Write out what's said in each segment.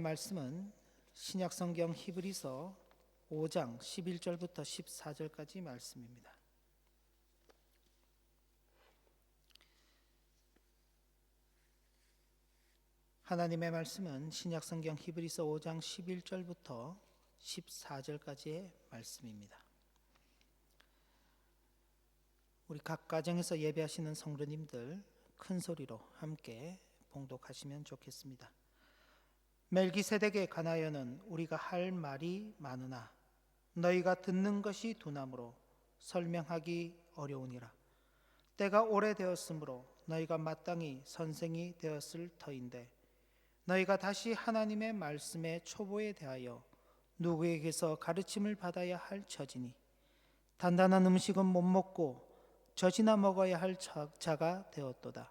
말씀은 신약성경 히브리서 5장 11절부터 14절까지 말씀입니다. 하나님의 말씀은 신약성경 히브리서 5장 11절부터 14절까지의 말씀입니다. 우리 각 가정에서 예배하시는 성도님들 큰 소리로 함께 봉독하시면 좋겠습니다. 멜기세덱에 관하여는 우리가 할 말이 많으나 너희가 듣는 것이 두나무로 설명하기 어려우니라. 때가 오래되었으므로 너희가 마땅히 선생이 되었을 터인데 너희가 다시 하나님의 말씀의 초보에 대하여 누구에게서 가르침을 받아야 할 처지니 단단한 음식은 못 먹고 젖이나 먹어야 할 자가 되었도다.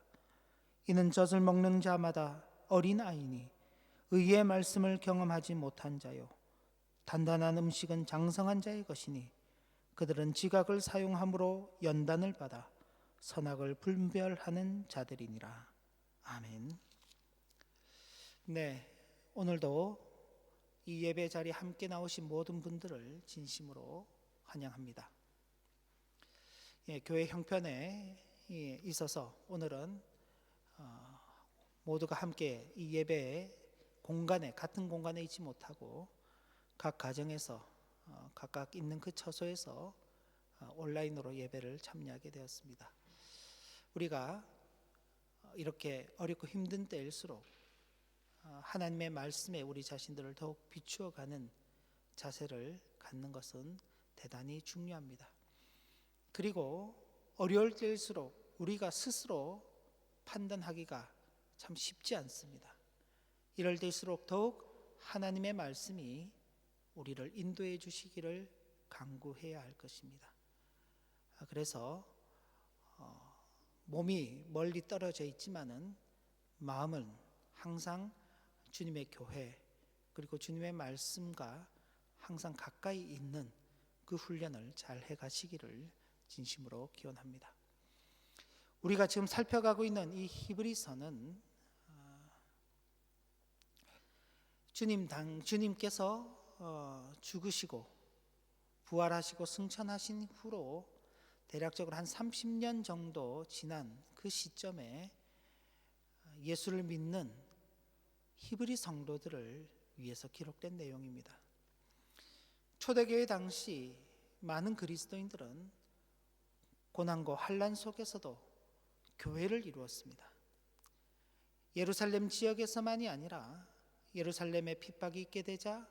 이는 젖을 먹는 자마다 어린아이니 의의 말씀을 경험하지 못한 자요 단단한 음식은 장성한 자의 것이니 그들은 지각을 사용함으로 연단을 받아 선악을 분별하는 자들이니라. 아멘. 네, 오늘도 이 예배 자리에 함께 나오신 모든 분들을 진심으로 환영합니다. 교회 형편에 있어서 오늘은 모두가 함께 이 예배에 같은 공간에 있지 못하고 각 가정에서 각각 있는 그 처소에서 온라인으로 예배를 참여하게 되었습니다. 우리가 이렇게 어렵고 힘든 때일수록 하나님의 말씀에 우리 자신들을 더욱 비추어가는 자세를 갖는 것은 대단히 중요합니다. 그리고 어려울 때일수록 우리가 스스로 판단하기가 참 쉽지 않습니다. 이럴 때일수록 더욱 하나님의 말씀이 우리를 인도해 주시기를 간구해야 할 것입니다. 그래서 몸이 멀리 떨어져 있지만은 마음은 항상 주님의 교회 그리고 주님의 말씀과 항상 가까이 있는 그 훈련을 잘 해가시기를 진심으로 기원합니다. 우리가 지금 살펴가고 있는 이 히브리서는 주님께서 죽으시고 부활하시고 승천하신 후로 대략적으로 한 30년 정도 지난 그 시점에 예수를 믿는 히브리 성도들을 위해서 기록된 내용입니다. 초대교회 당시 많은 그리스도인들은 고난과 환난 속에서도 교회를 이루었습니다. 예루살렘 지역에서만이 아니라 예루살렘에 핍박이 있게 되자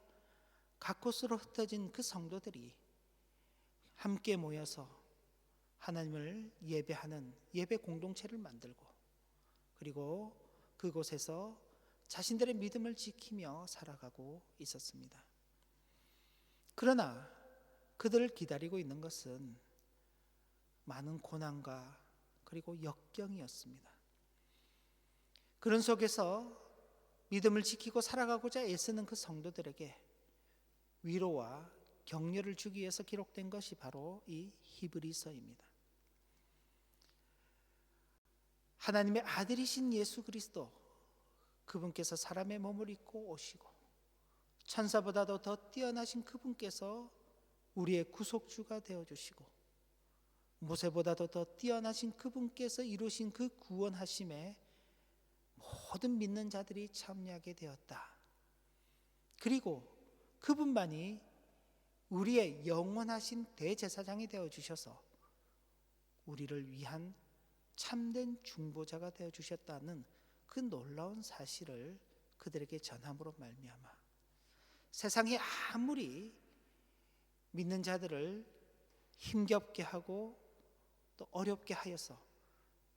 각 곳으로 흩어진 그 성도들이 함께 모여서 하나님을 예배하는 예배 공동체를 만들고 그리고 그곳에서 자신들의 믿음을 지키며 살아가고 있었습니다. 그러나 그들을 기다리고 있는 것은 많은 고난과 그리고 역경이었습니다. 그런 속에서 믿음을 지키고 살아가고자 애쓰는 그 성도들에게 위로와 격려를 주기 위해서 기록된 것이 바로 이 히브리서입니다. 하나님의 아들이신 예수 그리스도, 그분께서 사람의 몸을 입고 오시고 천사보다도 더 뛰어나신 그분께서 우리의 구속주가 되어주시고 모세보다도 더 뛰어나신 그분께서 이루신 그 구원하심에 모든 믿는 자들이 참여하게 되었다. 그리고 그분만이 우리의 영원하신 대제사장이 되어주셔서 우리를 위한 참된 중보자가 되어주셨다는 그 놀라운 사실을 그들에게 전함으로 말미암아 세상이 아무리 믿는 자들을 힘겹게 하고 또 어렵게 하여서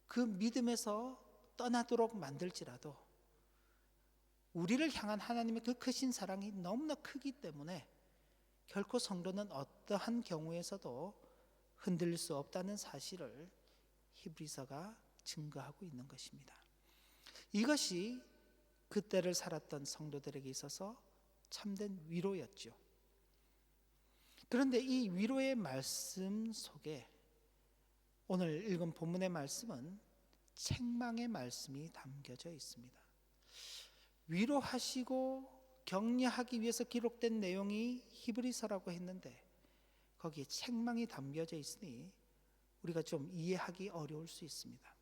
그 믿음에서 떠나도록 만들지라도 우리를 향한 하나님의 그 크신 사랑이 너무나 크기 때문에 결코 성도는 어떠한 경우에서도 흔들릴 수 없다는 사실을 히브리서가 증거하고 있는 것입니다. 이것이 그때를 살았던 성도들에게 있어서 참된 위로였죠. 그런데 이 위로의 말씀 속에 오늘 읽은 본문의 말씀은 책망의 말씀이 담겨져 있습니다. 위로하시고 격려하기 위해서 기록된 내용이 히브리서라고 했는데 거기에 책망이 담겨져 있으니 우리가 좀 이해하기 어려울 수 있습니다.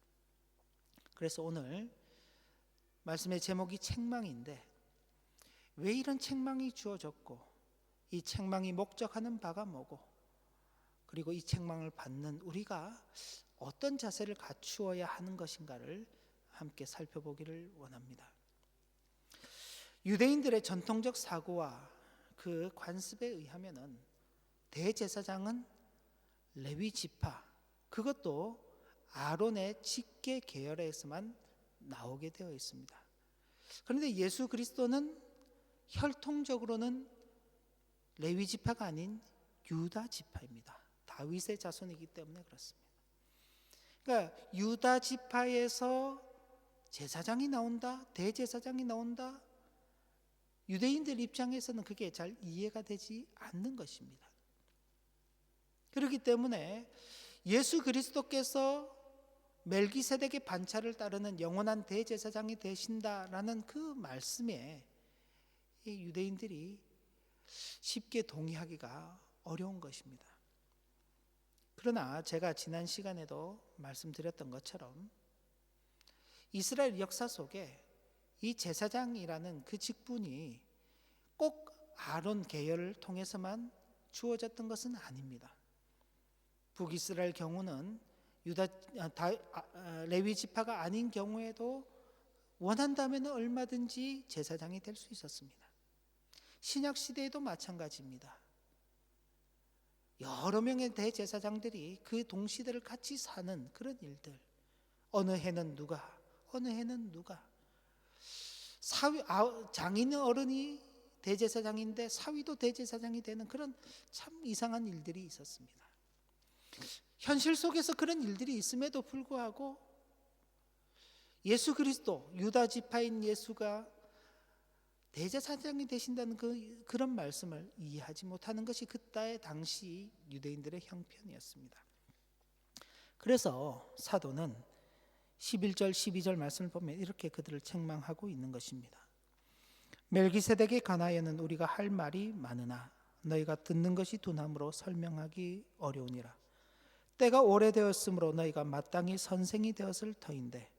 그래서 오늘 말씀의 제목이 책망인데 왜 이런 책망이 주어졌고 이 책망이 목적하는 바가 뭐고 그리고 이 책망을 받는 우리가 어떤 자세를 갖추어야 하는 것인가를 함께 살펴보기를 원합니다. 유대인들의 전통적 사고와 그 관습에 의하면은 대제사장은 레위 지파, 그것도 아론의 직계 계열에서만 나오게 되어 있습니다. 그런데 예수 그리스도는 혈통적으로는 레위 지파가 아닌 유다 지파입니다. 다윗의 자손이기 때문에 그렇습니다. 그러니까 유다 지파에서 제사장이 나온다, 대제사장이 나온다. 유대인들 입장에서는 그게 잘 이해가 되지 않는 것입니다. 그렇기 때문에 예수 그리스도께서 멜기세덱의 반차를 따르는 영원한 대제사장이 되신다라는 그 말씀에 이 유대인들이 쉽게 동의하기가 어려운 것입니다. 그러나 제가 지난 시간에도 말씀드렸던 것처럼 이스라엘 역사 속에 이 제사장이라는 그 직분이 꼭 아론 계열을 통해서만 주어졌던 것은 아닙니다. 북이스라엘 경우는 레위 지파가 아닌 경우에도 원한다면 얼마든지 제사장이 될 수 있었습니다. 신약 시대에도 마찬가지입니다. 여러 명의 대제사장들이 그 동시대를 같이 사는 그런 일들. 어느 해는 누가, 어느 해는 누가. 장인 어른이 대제사장인데 사위도 대제사장이 되는 그런 참 이상한 일들이 있었습니다. 현실 속에서 그런 일들이 있음에도 불구하고 예수 그리스도, 유다 지파인 예수가 대제사장이 되신다는 그런 말씀을 이해하지 못하는 것이 그때 당시 유대인들의 형편이었습니다. 그래서 사도는 11절 12절 말씀을 보면 이렇게 그들을 책망하고 있는 것입니다. 멜기세덱에 관하여는 우리가 할 말이 많으나 너희가 듣는 것이 둔함으로 설명하기 어려우니라. 때가 오래되었으므로 너희가 마땅히 선생이 되었을 터인데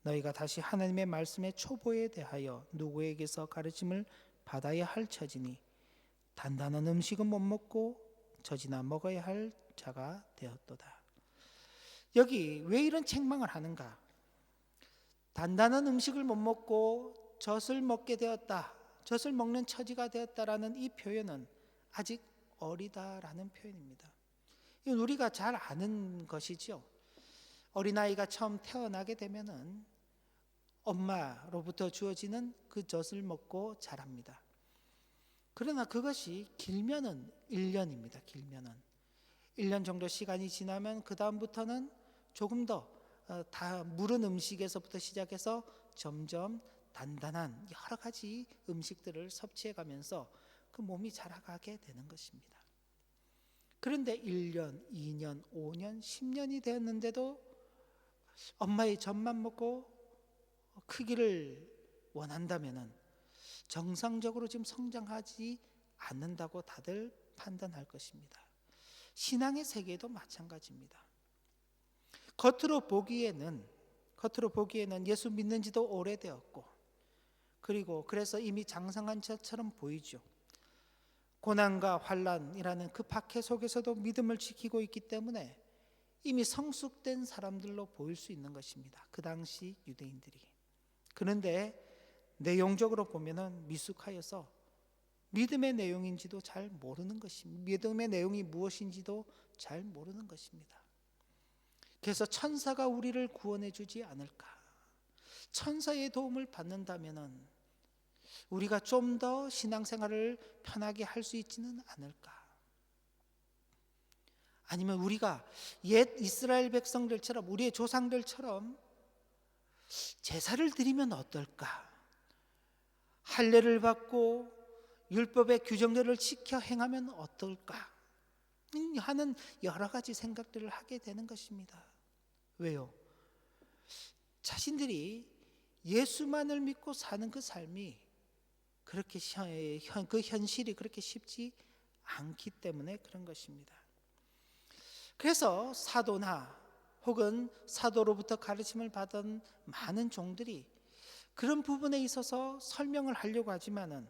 너희가 다시 하나님의 말씀의 초보에 대하여 누구에게서 가르침을 받아야 할 처지니 단단한 음식은 못 먹고 젖이나 먹어야 할 자가 되었도다. 여기 왜 이런 책망을 하는가? 단단한 음식을 못 먹고 젖을 먹게 되었다, 젖을 먹는 처지가 되었다라는 이 표현은 아직 어리다라는 표현입니다. 이건 우리가 잘 아는 것이죠. 어린아이가 처음 태어나게 되면은 엄마로부터 주어지는 그 젖을 먹고 자랍니다. 그러나 그것이 길면은 1년입니다. 길면은 1년 정도 시간이 지나면 그 다음부터는 조금 더 다 무른 음식에서부터 시작해서 점점 단단한 여러 가지 음식들을 섭취해 가면서 그 몸이 자라가게 되는 것입니다. 그런데 1년, 2년, 5년, 10년이 되었는데도 엄마의 젖만 먹고 크기를 원한다면은 정상적으로 지금 성장하지 않는다고 다들 판단할 것입니다. 신앙의 세계도 마찬가지입니다. 겉으로 보기에는 예수 믿는 지도 오래되었고 그리고 그래서 이미 장성한 것처럼 보이죠. 고난과 환난이라는 그 박해 속에서도 믿음을 지키고 있기 때문에 이미 성숙된 사람들로 보일 수 있는 것입니다. 그 당시 유대인들이. 그런데 내용적으로 보면은 미숙하여서 믿음의 내용인지도 잘 모르는 것입니다. 믿음의 내용이 무엇인지도 잘 모르는 것입니다. 그래서 천사가 우리를 구원해 주지 않을까? 천사의 도움을 받는다면은 우리가 좀 더 신앙생활을 편하게 할 수 있지는 않을까? 아니면 우리가 옛 이스라엘 백성들처럼 우리의 조상들처럼 제사를 드리면 어떨까? 할례를 받고 율법의 규정들을 지켜 행하면 어떨까? 하는 여러 가지 생각들을 하게 되는 것입니다. 왜요? 자신들이 예수만을 믿고 사는 그 삶이 그렇게 그 현실이 그렇게 쉽지 않기 때문에 그런 것입니다. 그래서 사도나 혹은 사도로부터 가르침을 받은 많은 종들이 그런 부분에 있어서 설명을 하려고 하지만은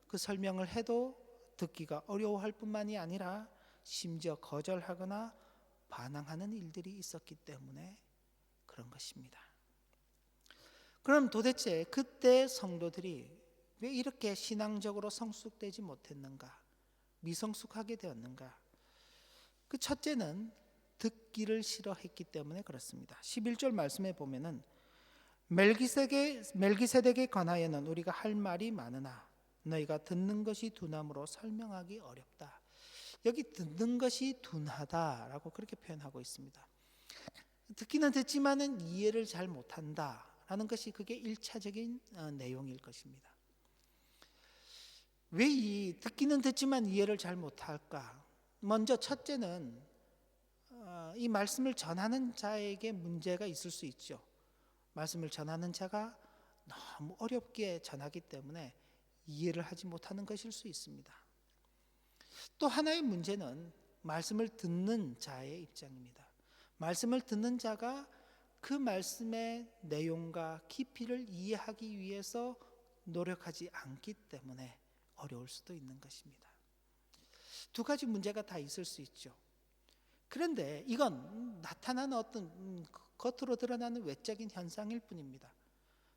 그 설명을 해도 듣기가 어려워할 뿐만이 아니라 심지어 거절하거나 반항하는 일들이 있었기 때문에 그런 것입니다. 그럼 도대체 그때 성도들이 왜 이렇게 신앙적으로 성숙되지 못했는가? 미성숙하게 되었는가? 그 첫째는 듣기를 싫어했기 때문에 그렇습니다. 11절 말씀에 보면은 멜기세덱에 관하여는 우리가 할 말이 많으나 너희가 듣는 것이 둔함으로 설명하기 어렵다. 여기 듣는 것이 둔하다라고 그렇게 표현하고 있습니다. 듣기는 듣지만은 이해를 잘 못한다라는 것이 그게 1차적인 내용일 것입니다. 왜 이 듣기는 듣지만 이해를 잘 못할까? 먼저 첫째는 이 말씀을 전하는 자에게 문제가 있을 수 있죠. 말씀을 전하는 자가 너무 어렵게 전하기 때문에 이해를 하지 못하는 것일 수 있습니다. 또 하나의 문제는 말씀을 듣는 자의 입장입니다. 말씀을 듣는 자가 그 말씀의 내용과 깊이를 이해하기 위해서 노력하지 않기 때문에 어려울 수도 있는 것입니다. 두 가지 문제가 다 있을 수 있죠. 그런데 이건 나타나는 어떤 겉으로 드러나는 외적인 현상일 뿐입니다.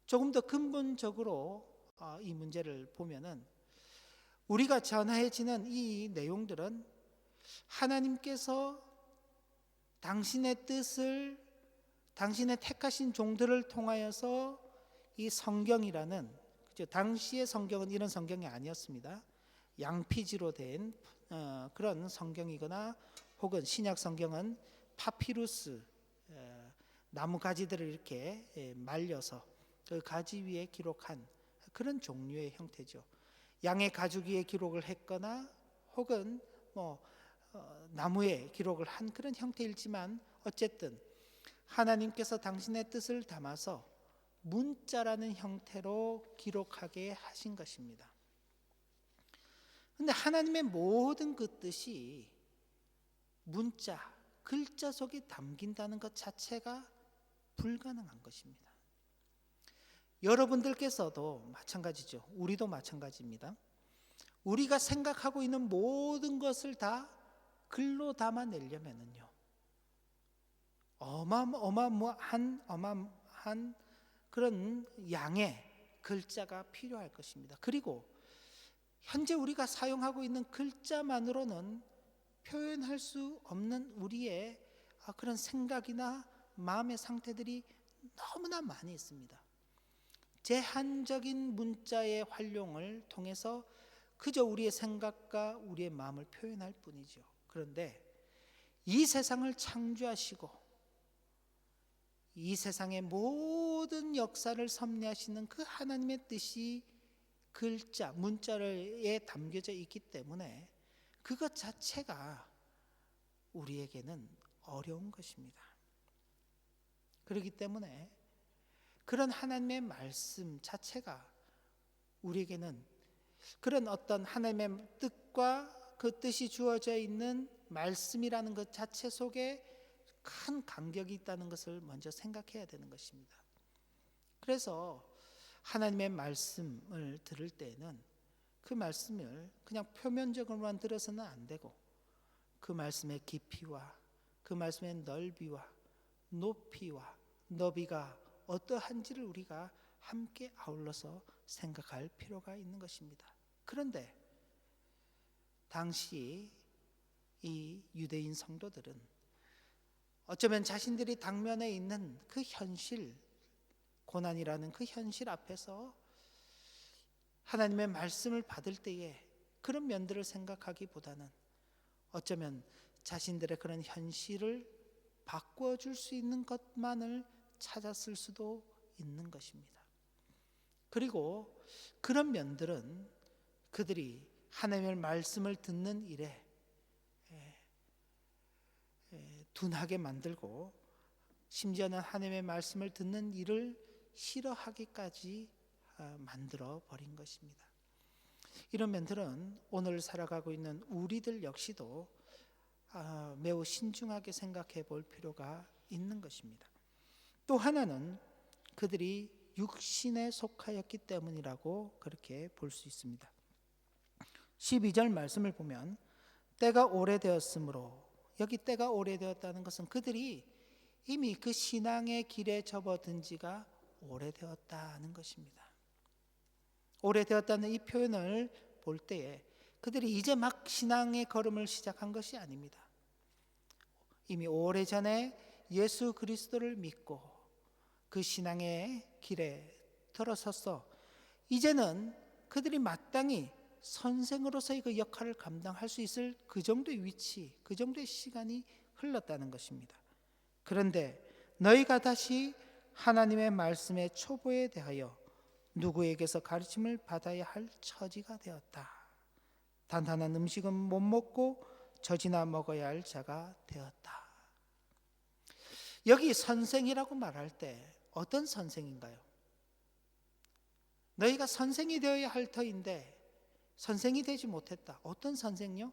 조금 더 근본적으로 이 문제를 보면은 우리가 전해지는 이 내용들은 하나님께서 당신의 뜻을 당신의 택하신 종들을 통하여서 이 성경이라는 당시의 성경은 이런 성경이 아니었습니다. 양피지로 된 그런 성경이거나 혹은 신약 성경은 파피루스 나무 가지들을 이렇게 말려서 그 가지 위에 기록한 그런 종류의 형태죠. 양의 가죽 위에 기록을 했거나 혹은 나무에 기록을 한 그런 형태이지만 어쨌든 하나님께서 당신의 뜻을 담아서 문자라는 형태로 기록하게 하신 것입니다. 그런데 하나님의 모든 그 뜻이 문자, 글자 속에 담긴다는 것 자체가 불가능한 것입니다. 여러분들께서도 마찬가지죠. 우리도 마찬가지입니다. 우리가 생각하고 있는 모든 것을 다 글로 담아내려면요 어마어마한 그런 양의 글자가 필요할 것입니다. 그리고 현재 우리가 사용하고 있는 글자만으로는 표현할 수 없는 우리의 그런 생각이나 마음의 상태들이 너무나 많이 있습니다. 제한적인 문자의 활용을 통해서 그저 우리의 생각과 우리의 마음을 표현할 뿐이죠. 그런데 이 세상을 창조하시고 이 세상의 모든 역사를 섭리하시는 그 하나님의 뜻이 글자, 문자에 담겨져 있기 때문에 그것 자체가 우리에게는 어려운 것입니다. 그렇기 때문에 그런 하나님의 말씀 자체가 우리에게는 그런 어떤 하나님의 뜻과 그 뜻이 주어져 있는 말씀이라는 것 자체 속에 큰 간격이 있다는 것을 먼저 생각해야 되는 것입니다. 그래서 하나님의 말씀을 들을 때에는 그 말씀을 그냥 표면적으로만 들어서는 안 되고 그 말씀의 깊이와 그 말씀의 넓이와 높이와 너비가 어떠한지를 우리가 함께 아울러서 생각할 필요가 있는 것입니다. 그런데 당시 이 유대인 성도들은 어쩌면 자신들이 당면에 있는 그 현실, 고난이라는 그 현실 앞에서 하나님의 말씀을 받을 때에 그런 면들을 생각하기보다는 어쩌면 자신들의 그런 현실을 바꿔줄 수 있는 것만을 찾았을 수도 있는 것입니다. 그리고 그런 면들은 그들이 하나님의 말씀을 듣는 일에 둔하게 만들고 심지어는 하나님의 말씀을 듣는 일을 싫어하기까지 만들어 버린 것입니다. 이런 면들은 오늘 살아가고 있는 우리들 역시도 매우 신중하게 생각해 볼 필요가 있는 것입니다. 또 하나는 그들이 육신에 속하였기 때문이라고 그렇게 볼 수 있습니다. 12절 말씀을 보면 때가 오래되었으므로, 여기 때가 오래되었다는 것은 그들이 이미 그 신앙의 길에 접어든 지가 오래되었다는 것입니다. 오래되었다는 이 표현을 볼 때에 그들이 이제 막 신앙의 걸음을 시작한 것이 아닙니다. 이미 오래전에 예수 그리스도를 믿고 그 신앙의 길에 들어서서 이제는 그들이 마땅히 선생으로서의 그 역할을 감당할 수 있을 그 정도의 위치, 그 정도의 시간이 흘렀다는 것입니다. 그런데 너희가 다시 하나님의 말씀의 초보에 대하여 누구에게서 가르침을 받아야 할 처지가 되었다. 단단한 음식은 못 먹고 젖이나 먹어야 할 자가 되었다. 여기 선생이라고 말할 때 어떤 선생인가요? 너희가 선생이 되어야 할 터인데 선생이 되지 못했다. 어떤 선생요?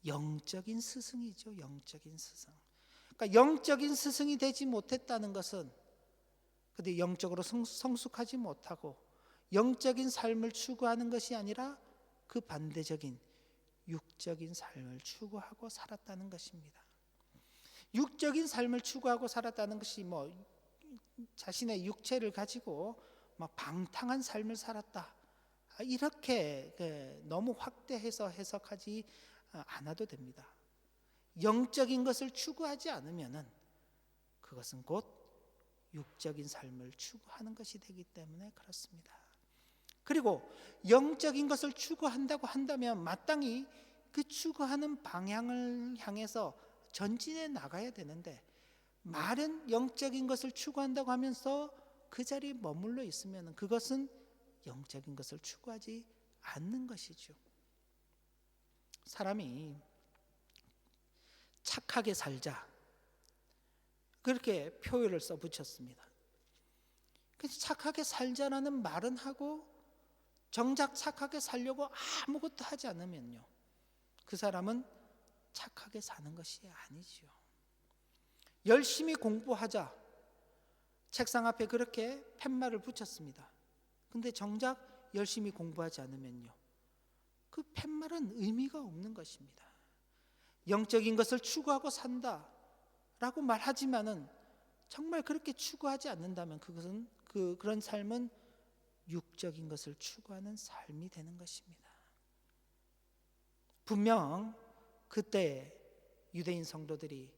영적인 스승이죠. 영적인 스승. 그러니까 영적인 스승이 되지 못했다는 것은 그들이 영적으로 성숙하지 못하고 영적인 삶을 추구하는 것이 아니라 그 반대적인 육적인 삶을 추구하고 살았다는 것입니다. 육적인 삶을 추구하고 살았다는 것이 자신의 육체를 가지고 방탕한 삶을 살았다, 이렇게 너무 확대해서 해석하지 않아도 됩니다. 영적인 것을 추구하지 않으면은 그것은 곧 육적인 삶을 추구하는 것이 되기 때문에 그렇습니다. 그리고 영적인 것을 추구한다고 한다면 마땅히 그 추구하는 방향을 향해서 전진해 나가야 되는데, 말은 영적인 것을 추구한다고 하면서 그 자리에 머물러 있으면 그것은 영적인 것을 추구하지 않는 것이죠. 사람이 착하게 살자, 그렇게 표현을 써붙였습니다. 그래서 착하게 살자라는 말은 하고 정작 착하게 살려고 아무것도 하지 않으면요, 그 사람은 착하게 사는 것이 아니죠. 열심히 공부하자, 책상 앞에 그렇게 팻말을 붙였습니다. 근데 정작 열심히 공부하지 않으면요, 그 팻말은 의미가 없는 것입니다. 영적인 것을 추구하고 산다 라고 말하지만은 정말 그렇게 추구하지 않는다면 그것은 그런 삶은 육적인 것을 추구하는 삶이 되는 것입니다. 분명 그때 유대인 성도들이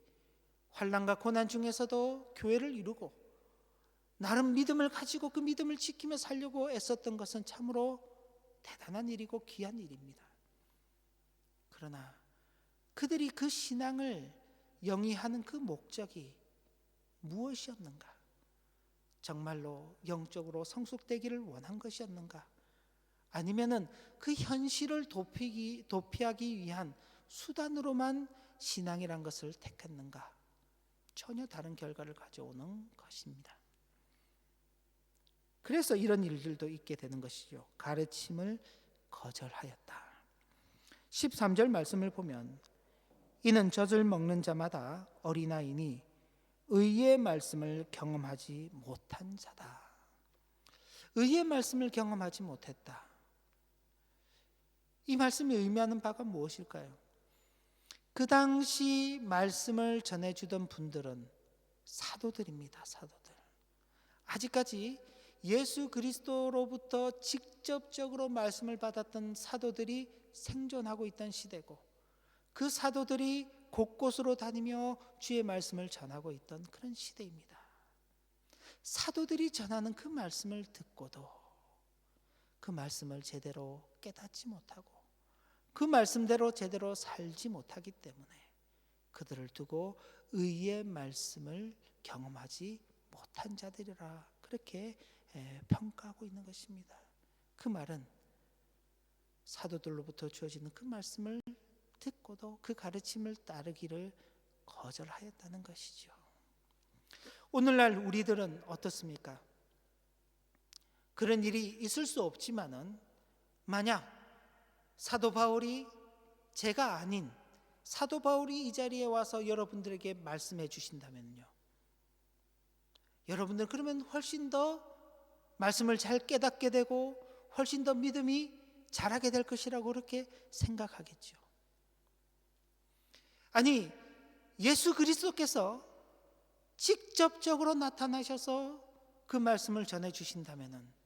환난과 고난 중에서도 교회를 이루고 나름 믿음을 가지고 그 믿음을 지키며 살려고 애썼던 것은 참으로 대단한 일이고 귀한 일입니다. 그러나 그들이 그 신앙을 영위하는 그 목적이 무엇이었는가? 정말로 영적으로 성숙되기를 원한 것이었는가? 아니면은 그 현실을 도피하기 위한 수단으로만 신앙이란 것을 택했는가? 전혀 다른 결과를 가져오는 것입니다. 그래서 이런 일들도 있게 되는 것이죠. 가르침을 거절하였다. 13절 말씀을 보면 이는 젖을 먹는 자마다 어린아이니 의의 말씀을 경험하지 못한 자다. 의의 말씀을 경험하지 못했다. 이 말씀이 의미하는 바가 무엇일까요? 그 당시 말씀을 전해주던 분들은 사도들입니다. 사도들. 아직까지 예수 그리스도로부터 직접적으로 말씀을 받았던 사도들이 생존하고 있던 시대고, 그 사도들이 곳곳으로 다니며 주의 말씀을 전하고 있던 그런 시대입니다. 사도들이 전하는 그 말씀을 듣고도 그 말씀을 제대로 깨닫지 못하고 그 말씀대로 제대로 살지 못하기 때문에 그들을 두고 의의 말씀을 경험하지 못한 자들이라 그렇게 평가하고 있는 것입니다. 그 말은 사도들로부터 주어지는 그 말씀을 듣고도 그 가르침을 따르기를 거절하였다는 것이죠. 오늘날 우리들은 어떻습니까? 그런 일이 있을 수 없지만은 만약 사도 바울이 제가 아닌 사도 바울이 이 자리에 와서 여러분들에게 말씀해 주신다면요, 여러분들 그러면 훨씬 더 말씀을 잘 깨닫게 되고 훨씬 더 믿음이 자라게 될 것이라고 그렇게 생각하겠죠. 아니, 예수 그리스도께서 직접적으로 나타나셔서 그 말씀을 전해 주신다면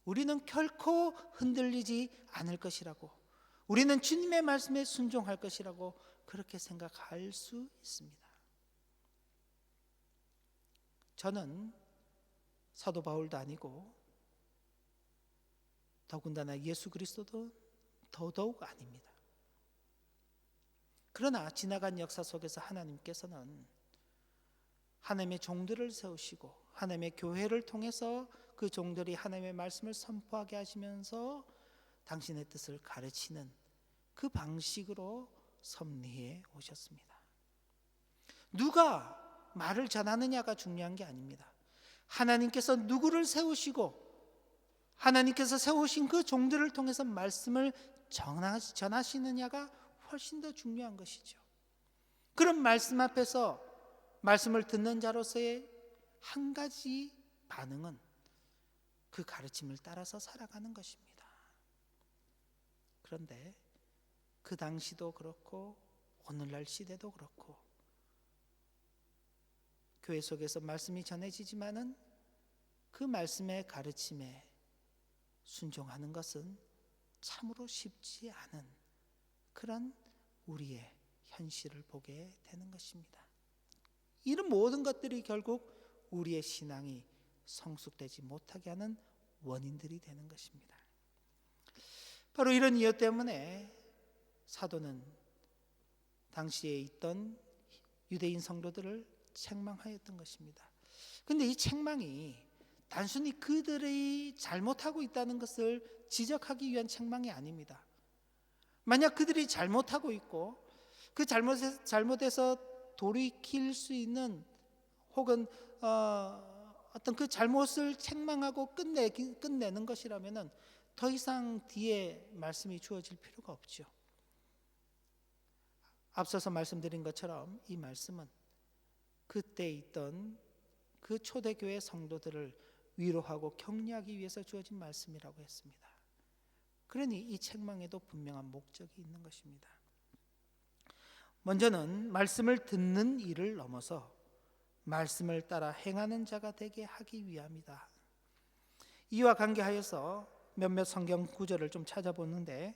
우리는 결코 흔들리지 않을 것이라고, 우리는 주님의 말씀에 순종할 것이라고 그렇게 생각할 수 있습니다. 저는 사도 바울도 아니고 더군다나 예수 그리스도도 더더욱 아닙니다. 그러나 지나간 역사 속에서 하나님께서는 하나님의 종들을 세우시고 하나님의 교회를 통해서 그 종들이 하나님의 말씀을 선포하게 하시면서 당신의 뜻을 가르치는 그 방식으로 섭리해 오셨습니다. 누가 말을 전하느냐가 중요한 게 아닙니다. 하나님께서 누구를 세우시고 하나님께서 세우신 그 종들을 통해서 말씀을 전하시느냐가 훨씬 더 중요한 것이죠. 그런 말씀 앞에서 말씀을 듣는 자로서의 한 가지 반응은 그 가르침을 따라서 살아가는 것입니다. 그런데 그 당시도 그렇고 오늘날 시대도 그렇고 교회 속에서 말씀이 전해지지만은 그 말씀의 가르침에 순종하는 것은 참으로 쉽지 않은 그런 우리의 현실을 보게 되는 것입니다. 이런 모든 것들이 결국 우리의 신앙이 성숙되지 못하게 하는 원인들이 되는 것입니다. 바로 이런 이유 때문에 사도는 당시에 있던 유대인 성도들을 책망하였던 것입니다. 그런데 이 책망이 단순히 그들이 잘못하고 있다는 것을 지적하기 위한 책망이 아닙니다. 만약 그들이 잘못하고 있고 그 잘못에서 돌이킬 수 있는 혹은 어떤 그 잘못을 책망하고 끝내는 것이라면은 더 이상 뒤에 말씀이 주어질 필요가 없죠. 앞서서 말씀드린 것처럼 이 말씀은 그때 있던 그 초대교회 성도들을 위로하고 격려하기 위해서 주어진 말씀이라고 했습니다. 그러니 이 책망에도 분명한 목적이 있는 것입니다. 먼저는 말씀을 듣는 일을 넘어서 말씀을 따라 행하는 자가 되게 하기 위함이다. 이와 관계하여서 몇몇 성경 구절을 좀 찾아보는데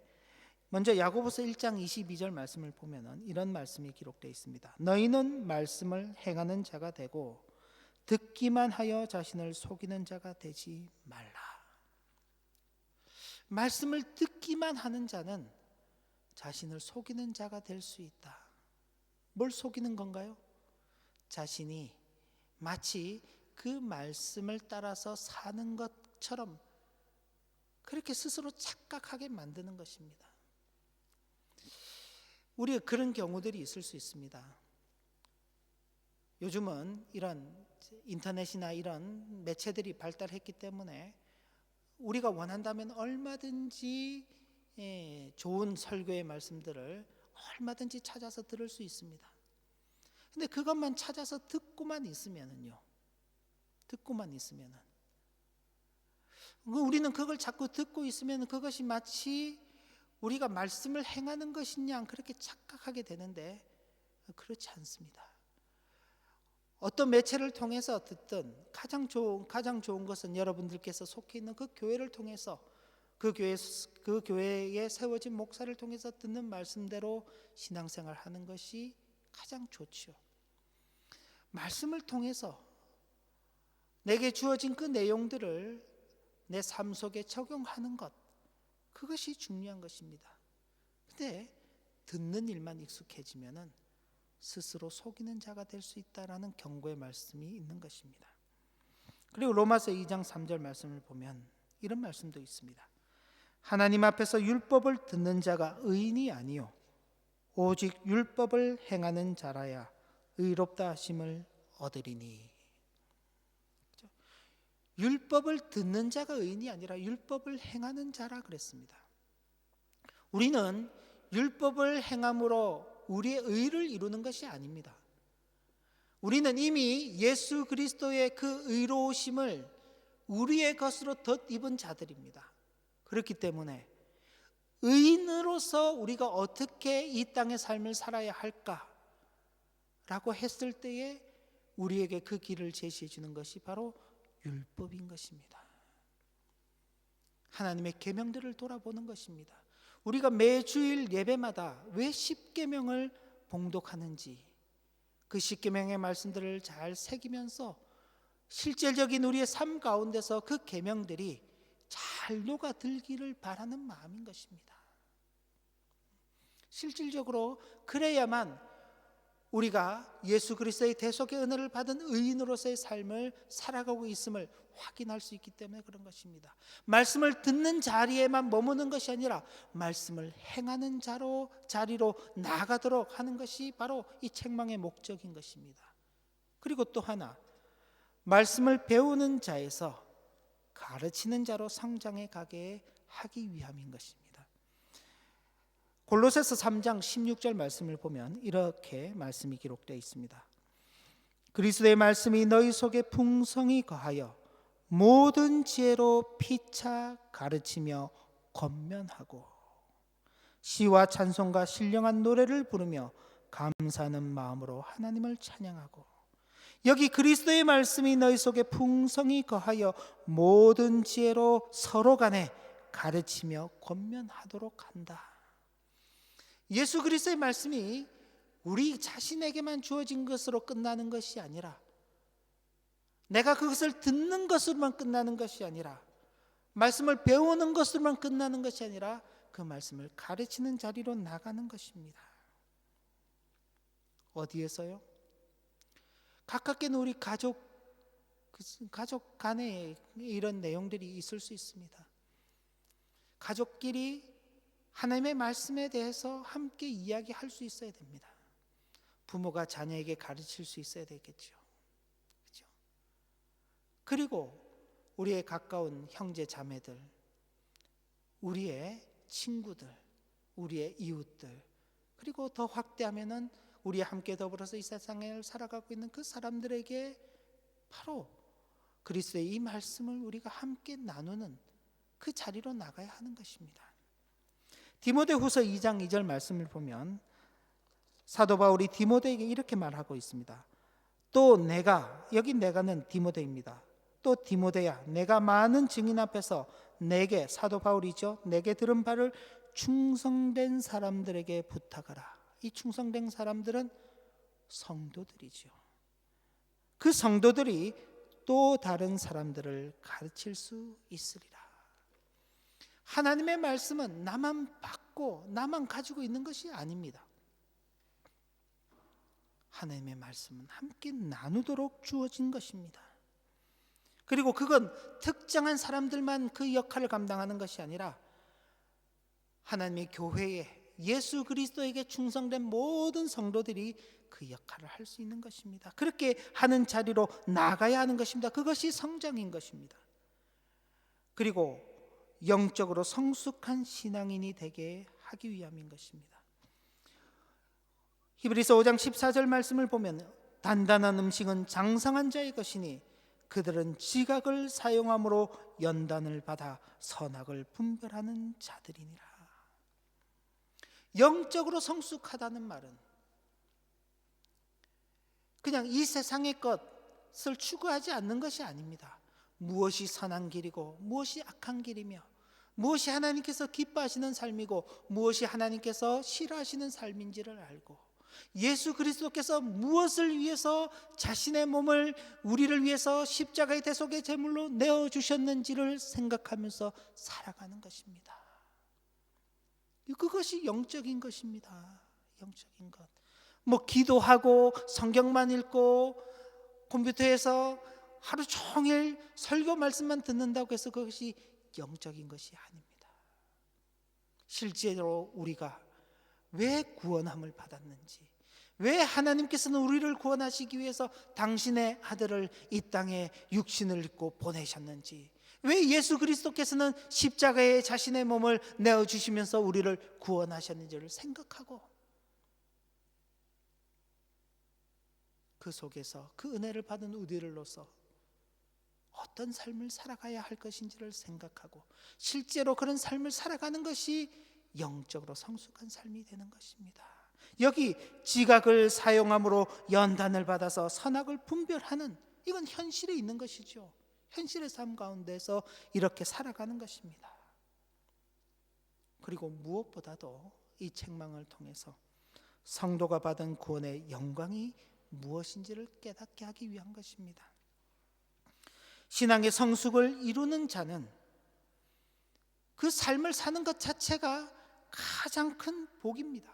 먼저 야고보서 1장 22절 말씀을 보면은 이런 말씀이 기록되어 있습니다. 너희는 말씀을 행하는 자가 되고 듣기만 하여 자신을 속이는 자가 되지 말라. 말씀을 듣기만 하는 자는 자신을 속이는 자가 될 수 있다. 뭘 속이는 건가요? 자신이 마치 그 말씀을 따라서 사는 것처럼 그렇게 스스로 착각하게 만드는 것입니다. 우리가 그런 경우들이 있을 수 있습니다. 요즘은 이런 인터넷이나 이런 매체들이 발달했기 때문에 우리가 원한다면 얼마든지 좋은 설교의 말씀들을 얼마든지 찾아서 들을 수 있습니다. 근데 그것만 찾아서 듣고만 있으면은요. 우리는 그걸 자꾸 듣고 있으면 그것이 마치 우리가 말씀을 행하는 것이냐 그렇게 착각하게 되는데 그렇지 않습니다. 어떤 매체를 통해서 듣든 가장 좋은 것은 여러분들께서 속해 있는 그 교회를 통해서 그 교회에 세워진 목사를 통해서 듣는 말씀대로 신앙생활하는 것이 가장 좋죠. 말씀을 통해서 내게 주어진 그 내용들을 내 삶 속에 적용하는 것, 그것이 중요한 것입니다. 근데 듣는 일만 익숙해지면은 스스로 속이는 자가 될 수 있다라는 경고의 말씀이 있는 것입니다. 그리고 로마서 2장 3절 말씀을 보면 이런 말씀도 있습니다. 하나님 앞에서 율법을 듣는 자가 의인이 아니요 오직 율법을 행하는 자라야 의롭다 하심을 얻으리니. 율법을 듣는 자가 의인이 아니라 율법을 행하는 자라 그랬습니다. 우리는 율법을 행함으로 우리의 의를 이루는 것이 아닙니다. 우리는 이미 예수 그리스도의 그 의로우심을 우리의 것으로 덧입은 자들입니다. 그렇기 때문에 의인으로서 우리가 어떻게 이 땅의 삶을 살아야 할까라고 했을 때에 우리에게 그 길을 제시해 주는 것이 바로 율법인 것입니다. 하나님의 계명들을 돌아보는 것입니다. 우리가 매주일 예배마다 왜 10계명을 봉독하는지, 그 10계명의 말씀들을 잘 새기면서 실질적인 우리의 삶 가운데서 그 계명들이 잘 녹아들기를 바라는 마음인 것입니다. 실질적으로 그래야만 우리가 예수 그리스도의 대속의 은혜를 받은 의인으로서의 삶을 살아가고 있음을 확인할 수 있기 때문에 그런 것입니다. 말씀을 듣는 자리에만 머무는 것이 아니라 말씀을 행하는 자리로 나아가도록 하는 것이 바로 이 책망의 목적인 것입니다. 그리고 또 하나, 말씀을 배우는 자에서 가르치는 자로 성장해 가게 하기 위함인 것입니다. 골로새서 3장 16절 말씀을 보면 이렇게 말씀이 기록되어 있습니다. 그리스도의 말씀이 너희 속에 풍성히 거하여 모든 지혜로 피차 가르치며 권면하고 시와 찬송과 신령한 노래를 부르며 감사하는 마음으로 하나님을 찬양하고. 여기 그리스도의 말씀이 너희 속에 풍성히 거하여 모든 지혜로 서로 간에 가르치며 권면하도록 한다. 예수 그리스도의 말씀이 우리 자신에게만 주어진 것으로 끝나는 것이 아니라, 내가 그것을 듣는 것으로만 끝나는 것이 아니라, 말씀을 배우는 것으로만 끝나는 것이 아니라 그 말씀을 가르치는 자리로 나가는 것입니다. 어디에서요? 가깝게는 우리 가족 간에 이런 내용들이 있을 수 있습니다. 가족끼리 하나님의 말씀에 대해서 함께 이야기할 수 있어야 됩니다. 부모가 자녀에게 가르칠 수 있어야 되겠죠. 그렇죠? 그리고 우리의 가까운 형제 자매들, 우리의 친구들, 우리의 이웃들, 그리고 더 확대하면은 우리 함께 더불어서 이 세상을 살아가고 있는 그 사람들에게 바로 그리스도의 이 말씀을 우리가 함께 나누는 그 자리로 나가야 하는 것입니다. 디모데후서 2장 2절 말씀을 보면 사도 바울이 디모데에게 이렇게 말하고 있습니다. 또 내가, 여기 내가는 디모데입니다. 또 디모데야, 내가 많은 증인 앞에서 내게, 사도 바울이죠, 내게 들은 바를 충성된 사람들에게 부탁하라. 이 충성된 사람들은 성도들이죠. 그 성도들이 또 다른 사람들을 가르칠 수 있으리라. 하나님의 말씀은 나만 받고 나만 가지고 있는 것이 아닙니다. 하나님의 말씀은 함께 나누도록 주어진 것입니다. 그리고 그건 특정한 사람들만 그 역할을 감당하는 것이 아니라 하나님의 교회에 예수 그리스도에게 충성된 모든 성도들이 그 역할을 할 수 있는 것입니다. 그렇게 하는 자리로 나가야 하는 것입니다. 그것이 성장인 것입니다. 그리고 영적으로 성숙한 신앙인이 되게 하기 위함인 것입니다. 히브리서 5장 14절 말씀을 보면 단단한 음식은 장성한 자의 것이니 그들은 지각을 사용함으로 연단을 받아 선악을 분별하는 자들이니라. 영적으로 성숙하다는 말은 그냥 이 세상의 것을 추구하지 않는 것이 아닙니다. 무엇이 선한 길이고 무엇이 악한 길이며 무엇이 하나님께서 기뻐하시는 삶이고 무엇이 하나님께서 싫어하시는 삶인지를 알고 예수 그리스도께서 무엇을 위해서 자신의 몸을 우리를 위해서 십자가의 대속의 제물로 내어주셨는지를 생각하면서 살아가는 것입니다. 그것이 영적인 것입니다. 영적인 것. 뭐 기도하고 성경만 읽고 컴퓨터에서 하루 종일 설교 말씀만 듣는다고 해서 그것이 영적인 것이 아닙니다. 실제로 우리가 왜 구원함을 받았는지, 왜 하나님께서는 우리를 구원하시기 위해서 당신의 아들을 이 땅에 육신을 입고 보내셨는지, 왜 예수 그리스도께서는 십자가에 자신의 몸을 내어주시면서 우리를 구원하셨는지를 생각하고 그 속에서 그 은혜를 받은 우리들로서 어떤 삶을 살아가야 할 것인지를 생각하고 실제로 그런 삶을 살아가는 것이 영적으로 성숙한 삶이 되는 것입니다. 여기 지각을 사용함으로 연단을 받아서 선악을 분별하는, 이건 현실에 있는 것이죠. 현실의 삶 가운데서 이렇게 살아가는 것입니다. 그리고 무엇보다도 이 책망을 통해서 성도가 받은 구원의 영광이 무엇인지를 깨닫게 하기 위한 것입니다. 신앙의 성숙을 이루는 자는 그 삶을 사는 것 자체가 가장 큰 복입니다.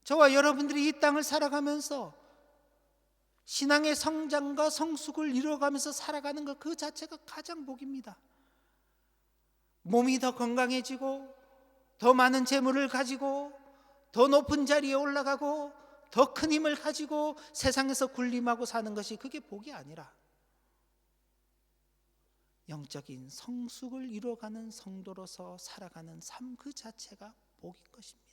저와 여러분들이 이 땅을 살아가면서 신앙의 성장과 성숙을 이루어가면서 살아가는 것 그 자체가 가장 복입니다. 몸이 더 건강해지고 더 많은 재물을 가지고 더 높은 자리에 올라가고 더 큰 힘을 가지고 세상에서 군림하고 사는 것이 그게 복이 아니라 영적인 성숙을 이루어가는 성도로서 살아가는 삶 그 자체가 복인 것입니다.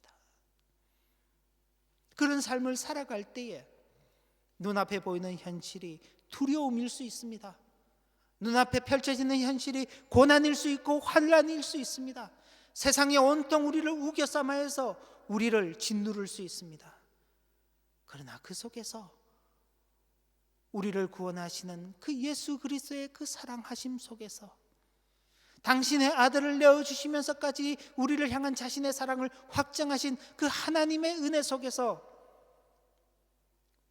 그런 삶을 살아갈 때에 눈앞에 보이는 현실이 두려움일 수 있습니다. 눈앞에 펼쳐지는 현실이 고난일 수 있고 환난일 수 있습니다. 세상이 온통 우리를 우겨싸마 해서 우리를 짓누를 수 있습니다. 그러나 그 속에서 우리를 구원하시는 그 예수 그리스도의 그 사랑하심 속에서 당신의 아들을 내어주시면서까지 우리를 향한 자신의 사랑을 확정하신 그 하나님의 은혜 속에서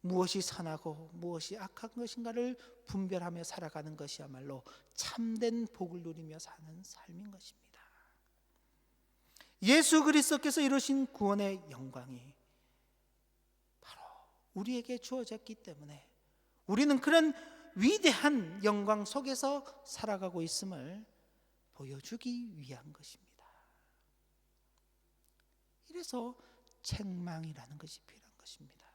무엇이 선하고 무엇이 악한 것인가를 분별하며 살아가는 것이야말로 참된 복을 누리며 사는 삶인 것입니다. 예수 그리스도께서 이루신 구원의 영광이 바로 우리에게 주어졌기 때문에 우리는 그런 위대한 영광 속에서 살아가고 있음을 보여주기 위한 것입니다. 이래서 책망이라는 것이 필요한 것입니다.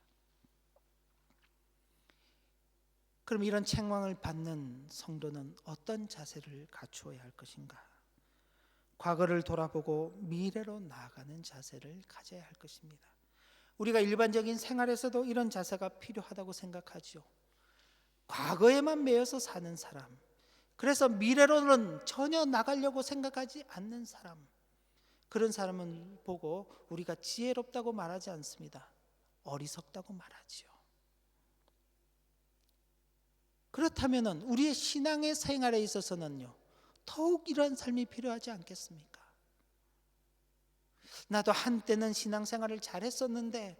그럼 이런 책망을 받는 성도는 어떤 자세를 갖추어야 할 것인가? 과거를 돌아보고 미래로 나아가는 자세를 가져야 할 것입니다. 우리가 일반적인 생활에서도 이런 자세가 필요하다고 생각하죠. 과거에만 매여서 사는 사람, 그래서 미래로는 전혀 나가려고 생각하지 않는 사람, 그런 사람을 보고 우리가 지혜롭다고 말하지 않습니다. 어리석다고 말하지요. 그렇다면 우리의 신앙의 생활에 있어서는요, 더욱 이러한 삶이 필요하지 않겠습니까? 나도 한때는 신앙생활을 잘했었는데,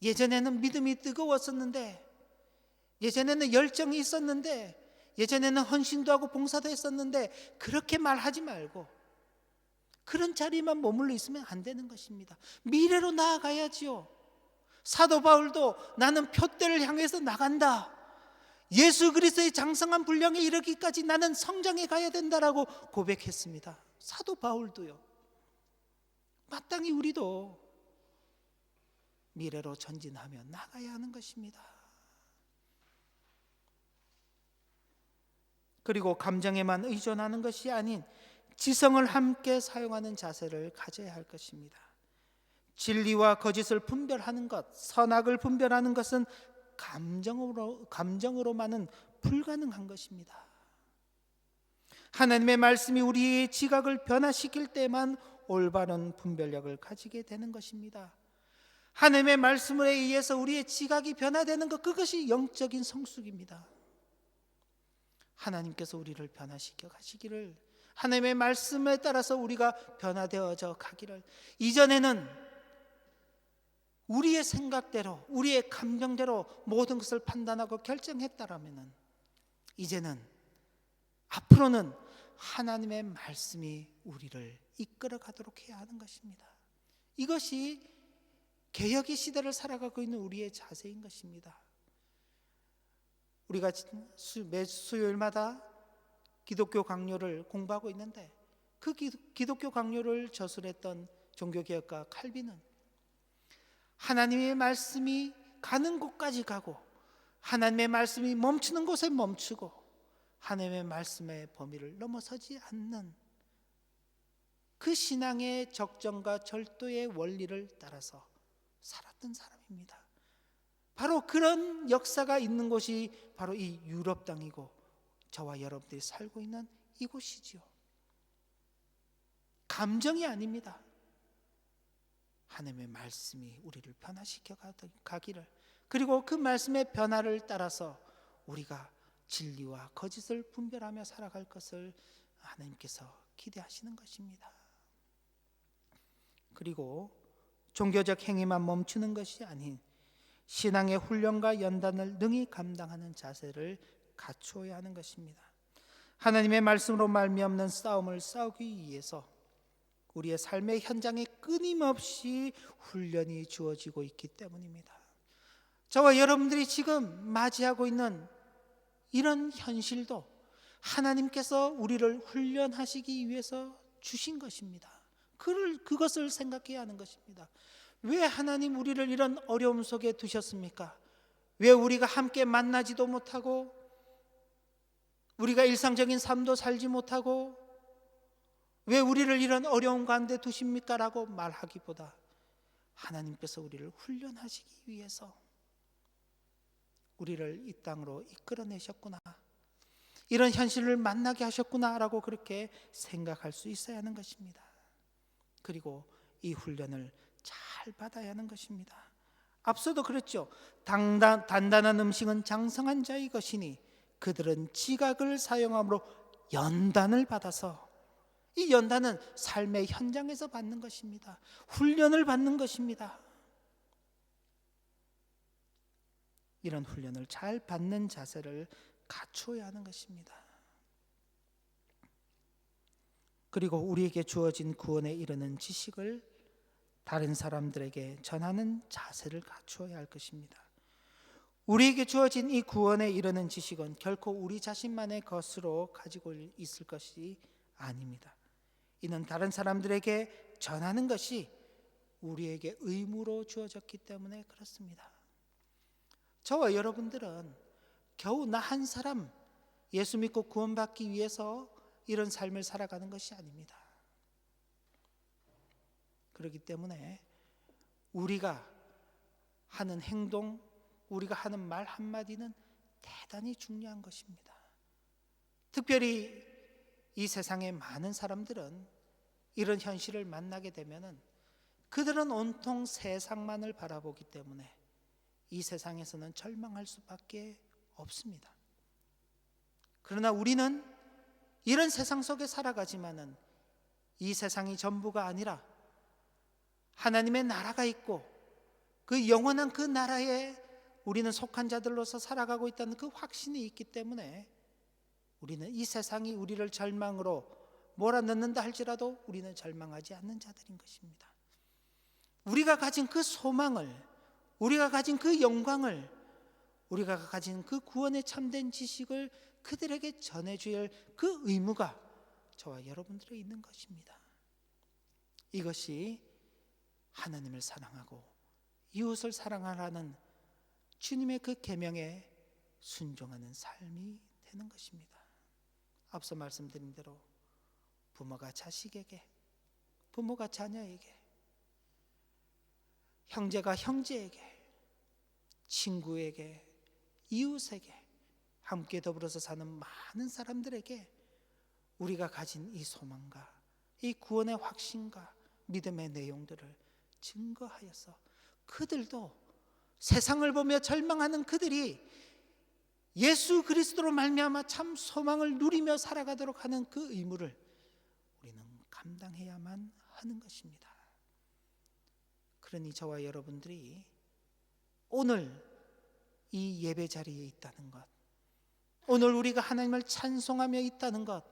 예전에는 믿음이 뜨거웠었는데, 예전에는 열정이 있었는데, 예전에는 헌신도 하고 봉사도 했었는데, 그렇게 말하지 말고 그런 자리에만 머물러 있으면 안 되는 것입니다. 미래로 나아가야지요. 사도 바울도 나는 표대를 향해서 나간다, 예수 그리스도의 장성한 분량에 이르기까지 나는 성장해 가야 된다라고 고백했습니다. 사도 바울도요. 마땅히 우리도 미래로 전진하며 나가야 하는 것입니다. 그리고 감정에만 의존하는 것이 아닌 지성을 함께 사용하는 자세를 가져야 할 것입니다. 진리와 거짓을 분별하는 것, 선악을 분별하는 것은 감정으로만은 불가능한 것입니다. 하나님의 말씀이 우리의 지각을 변화시킬 때만 올바른 분별력을 가지게 되는 것입니다. 하나님의 말씀에 의해서 우리의 지각이 변화되는 것, 그것이 영적인 성숙입니다. 하나님께서 우리를 변화시켜 가시기를, 하나님의 말씀에 따라서 우리가 변화되어져 가기를, 이전에는 우리의 생각대로 우리의 감정대로 모든 것을 판단하고 결정했다라면 이제는 앞으로는 하나님의 말씀이 우리를 이끌어 가도록 해야 하는 것입니다. 이것이 개혁의 시대를 살아가고 있는 우리의 자세인 것입니다. 우리가 매 수요일마다 기독교 강요를 공부하고 있는데, 그 기독교 강요를 저술했던 종교개혁가 칼빈은 하나님의 말씀이 가는 곳까지 가고 하나님의 말씀이 멈추는 곳에 멈추고 하나님의 말씀의 범위를 넘어서지 않는 그 신앙의 적정과 절도의 원리를 따라서 살았던 사람입니다. 바로 그런 역사가 있는 곳이 바로 이 유럽 땅이고 저와 여러분들이 살고 있는 이곳이지요. 감정이 아닙니다. 하나님의 말씀이 우리를 변화시켜 가기를, 그리고 그 말씀의 변화를 따라서 우리가 진리와 거짓을 분별하며 살아갈 것을 하나님께서 기대하시는 것입니다. 그리고 종교적 행위만 멈추는 것이 아닌 신앙의 훈련과 연단을 능히 감당하는 자세를 갖추어야 하는 것입니다. 하나님의 말씀으로 말미암는 싸움을 싸우기 위해서 우리의 삶의 현장에 끊임없이 훈련이 주어지고 있기 때문입니다. 저와 여러분들이 지금 맞이하고 있는 이런 현실도 하나님께서 우리를 훈련하시기 위해서 주신 것입니다. 그것을 생각해야 하는 것입니다. 왜 하나님 우리를 이런 어려움 속에 두셨습니까? 왜 우리가 함께 만나지도 못하고 우리가 일상적인 삶도 살지 못하고 왜 우리를 이런 어려움 가운데 두십니까? 라고 말하기보다 하나님께서 우리를 훈련하시기 위해서 우리를 이 땅으로 이끌어내셨구나, 이런 현실을 만나게 하셨구나 라고 그렇게 생각할 수 있어야 하는 것입니다. 그리고 이 훈련을 잘 받아야 하는 것입니다. 앞서도 그랬죠. 단단한 음식은 장성한 자의 것이니 그들은 지각을 사용함으로 연단을 받아서, 이 연단은 삶의 현장에서 받는 것입니다. 훈련을 받는 것입니다. 이런 훈련을 잘 받는 자세를 갖추어야 하는 것입니다. 그리고 우리에게 주어진 구원에 이르는 지식을 다른 사람들에게 전하는 자세를 갖추어야 할 것입니다. 우리에게 주어진 이 구원에 이르는 지식은 결코 우리 자신만의 것으로 가지고 있을 것이 아닙니다. 이는 다른 사람들에게 전하는 것이 우리에게 의무로 주어졌기 때문에 그렇습니다. 저와 여러분들은 겨우 나 한 사람 예수 믿고 구원받기 위해서 이런 삶을 살아가는 것이 아닙니다. 그렇기 때문에 우리가 하는 행동, 우리가 하는 말 한마디는 대단히 중요한 것입니다. 특별히 이 세상의 많은 사람들은 이런 현실을 만나게 되면은 그들은 온통 세상만을 바라보기 때문에 이 세상에서는 절망할 수밖에 없습니다. 그러나 우리는 이런 세상 속에 살아가지만은 이 세상이 전부가 아니라 하나님의 나라가 있고 그 영원한 그 나라에 우리는 속한 자들로서 살아가고 있다는 그 확신이 있기 때문에 우리는 이 세상이 우리를 절망으로 몰아넣는다 할지라도 우리는 절망하지 않는 자들인 것입니다. 우리가 가진 그 소망을, 우리가 가진 그 영광을, 우리가 가진 그 구원의 참된 지식을 그들에게 전해줘야 할 그 의무가 저와 여러분들에 있는 것입니다. 이것이 하나님을 사랑하고 이웃을 사랑하라는 주님의 그 계명에 순종하는 삶이 되는 것입니다. 앞서 말씀드린 대로 부모가 자식에게, 부모가 자녀에게, 형제가 형제에게, 친구에게, 이웃에게, 함께 더불어서 사는 많은 사람들에게 우리가 가진 이 소망과 이 구원의 확신과 믿음의 내용들을 증거하여서 그들도 세상을 보며 절망하는 그들이 예수 그리스도로 말미암아 참 소망을 누리며 살아가도록 하는 그 의무를 우리는 감당해야만 하는 것입니다. 그러니 저와 여러분들이 오늘 이 예배 자리에 있다는 것, 오늘 우리가 하나님을 찬송하며 있다는 것,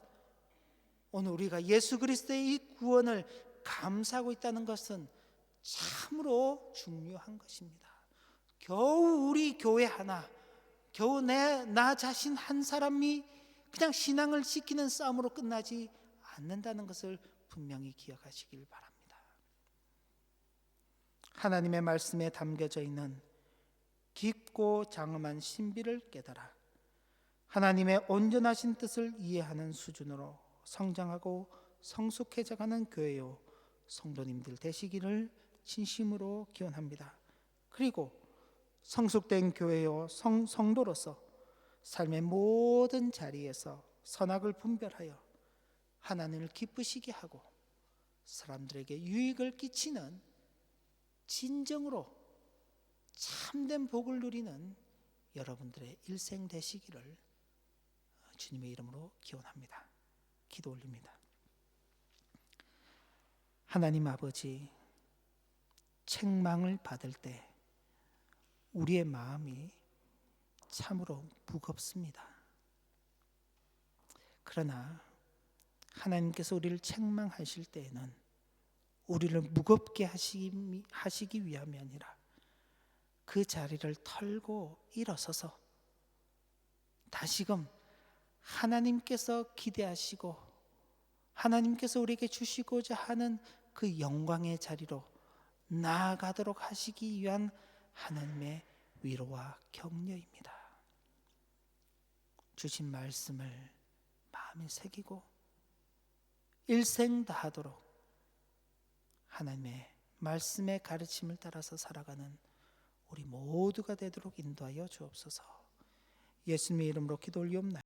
오늘 우리가 예수 그리스도의 이 구원을 감사하고 있다는 것은 참으로 중요한 것입니다. 겨우 우리 교회 하나, 겨우 나 자신 한 사람이 그냥 신앙을 지키는 싸움으로 끝나지 않는다는 것을 분명히 기억하시길 바랍니다. 하나님의 말씀에 담겨져 있는 깊고 장엄한 신비를 깨달아 하나님의 온전하신 뜻을 이해하는 수준으로 성장하고 성숙해져가는 교회요 성도님들 되시기를 진심으로 기원합니다. 그리고 성숙된 교회요 성도로서 삶의 모든 자리에서 선악을 분별하여 하나님을 기쁘시게 하고 사람들에게 유익을 끼치는 진정으로 참된 복을 누리는 여러분들의 일생 되시기를 주님의 이름으로 기원합니다. 기도 올립니다. 하나님 아버지, 책망을 받을 때 우리의 마음이 참으로 무겁습니다. 그러나 하나님께서 우리를 책망하실 때에는 우리를 무겁게 하시기 위함이 아니라 그 자리를 털고 일어서서 다시금 하나님께서 기대하시고 하나님께서 우리에게 주시고자 하는 그 영광의 자리로 나아가도록 하시기 위한 하나님의 위로와 격려입니다. 주신 말씀을 마음에 새기고 일생 다하도록 하나님의 말씀의 가르침을 따라서 살아가는 우리 모두가 되도록 인도하여 주옵소서. 예수님의 이름으로 기도 올리옵나이다.